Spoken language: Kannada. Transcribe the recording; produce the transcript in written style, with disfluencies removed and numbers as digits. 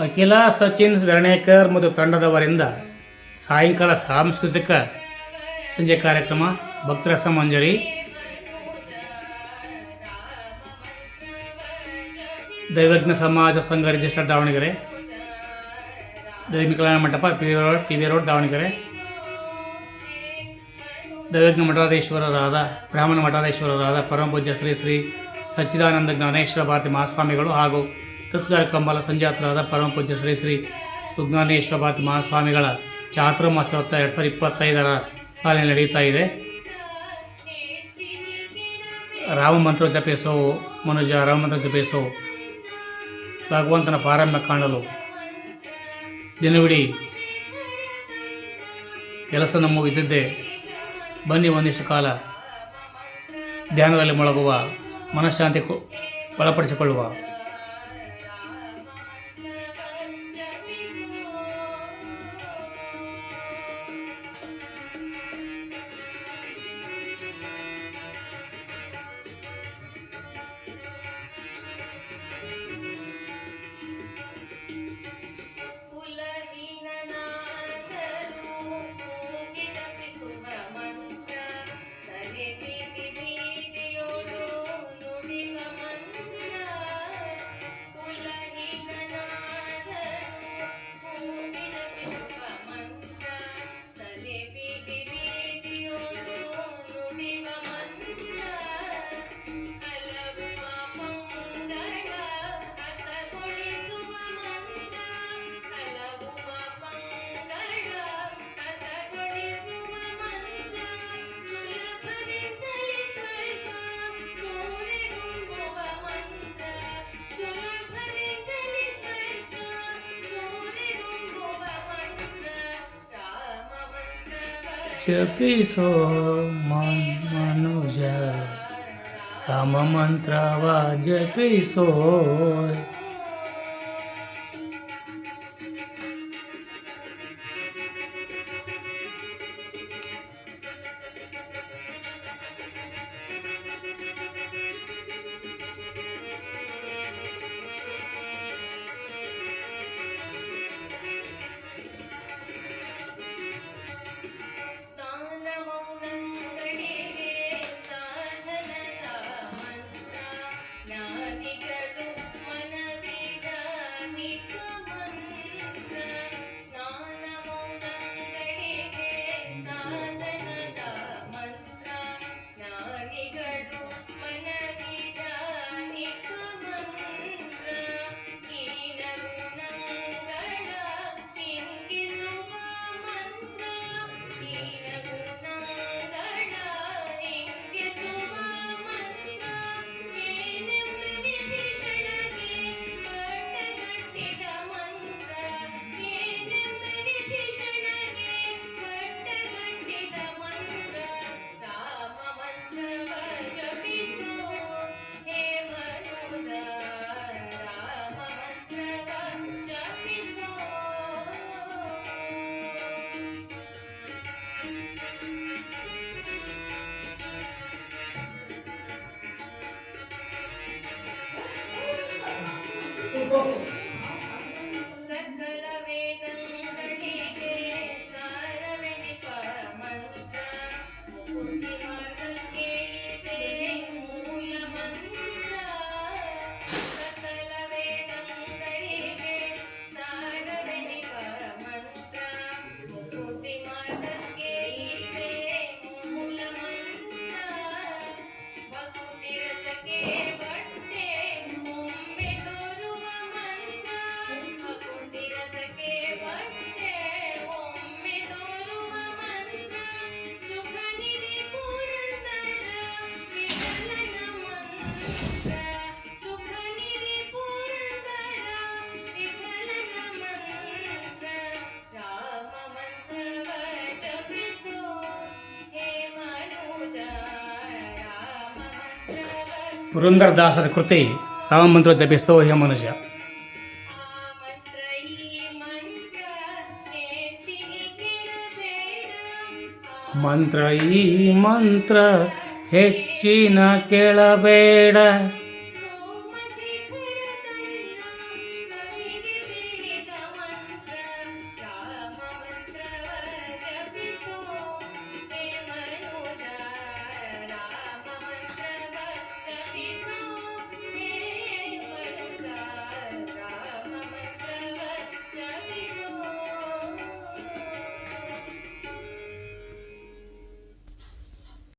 ಅಖಿಲ ಸಚಿನ್ ವೆರ್ಣೇಕರ್ ಮತ್ತು ತಂಡದವರಿಂದ ಸಾಯಂಕಾಲ ಸಾಂಸ್ಕೃತಿಕ ಸಂಜೆ ಕಾರ್ಯಕ್ರಮ ಭಕ್ತರಸ ಮಂಜರಿ. ದೈವಜ್ಞ ಸಮಾಜ ಸಂಘ ರಿಜಿಸ್ಟರ್ ದಾವಣಗೆರೆ, ದೈವಿಕ Kalyana Mantapa P V road Davanagere. ದೈವಜ್ಞ ಮಠಾಧೀಶ್ವರರಾದ ಬ್ರಾಹ್ಮಣ ಮಠಾಧೀಶ್ವರರಾದ ಪರಮ ಪೂಜ್ಯ ಶ್ರೀ ಶ್ರೀ ಸಚ್ಚಿದಾನಂದ ಜ್ಞಾನೇಶ್ವರ ಭಾರತಿ ಮಹಾಸ್ವಾಮಿಗಳು ಹಾಗೂ ತತ್ಕಾರ ಕಂಬಲ ಸಂಜಾತರಾದ ಪರಮ ಪೂಜ್ಯ ಶ್ರೀ ಶ್ರೀ ಸುಜ್ಞಾನೇಶ್ವರ ಭಾರತಿ ಮಹಾಸ್ವಾಮಿಗಳ ಚಾತುರ್ಮಾಸೋತ್ಸವ 2025 ಸಾಲಿನಲ್ಲಿ ನಡೆಯುತ್ತಾ ಇದೆ. ರಾಮಮಂತ್ರ ಜಪಿಸೋ ಮನುಜ, ರಾಮಮಂತ್ರ ಜಪಿಸೋ ಭಗವಂತನ ಪಾರಮ್ಯ ಕಾಣಲು ದಿನವಿಡೀ ಕೆಲಸ ನಮ್ಮ ಇದ್ದಿದ್ದೇ. ಬನ್ನಿ ಒಂದಿಷ್ಟು ಕಾಲ ಧ್ಯಾನದಲ್ಲಿ ಮೊಳಗುವ, ಮನಃಶಾಂತಿ ಒಳಪಡಿಸಿಕೊಳ್ಳುವ. ಜಪಿಸೋ ಮನುಜ ರಾಮ ಮಂತ್ರವ ಜಪಿಸೋ. ಸಕಲ ವೇದಗಳಿಗೆ ಸಾರವೆನಿಪ ಮಂತ್ರ, ಮುಕುತಿ ಮಾರ್ಗಕ್ಕೆ ಇದೆ ಮೂಲ ಮಂತ್ರ. ಸಕಲ ವೇದಗಳಿಗೆ ಸಾರವೆನಿಪ ಮಂತ್ರ, ಮುಕುತಿ ಮಾರ್ಗಕ್ಕೆ ಇದೆ ಮೂಲ ಮಂತ್ರ. ಭಕುತಿ ರಸಕ್ಕೆ ಬಟ್ಟೆ ಒಮ್ಮೆ ತೋರುವ ಮಂತ್ರ, ಭಕುತಿ ರಸಕ್ಕೆ ಬಟ್ಟೆ ಒಮ್ಮೆ ತೋರುವ ಮಂತ್ರ. ಸುಖ ನಿಧಿ ಪುರಂದರ ವಿಠಲನ ಮಂತ್ರ, ಸುಖ ನಿಧಿ ಪುರಂದರ ವಿಠಲನ ಮಂತ್ರ. ರಾಮ ಮಂತ್ರವ ಜಪಿಸೋ ಹೇ ಮನುಜ, ರಾಮ ಮಂತ್ರವ ಪುರಂದರದಾಸರ ಕೃತಿ ರಾಮಮಂತ್ರ ಜಪಿಸೋ ಹೇ ಮನುಜ. ಮಂತ್ರ ಈ ಮಂತ್ರ ಹೆಚ್ಚಿನ ಕೇಳಬೇಡ,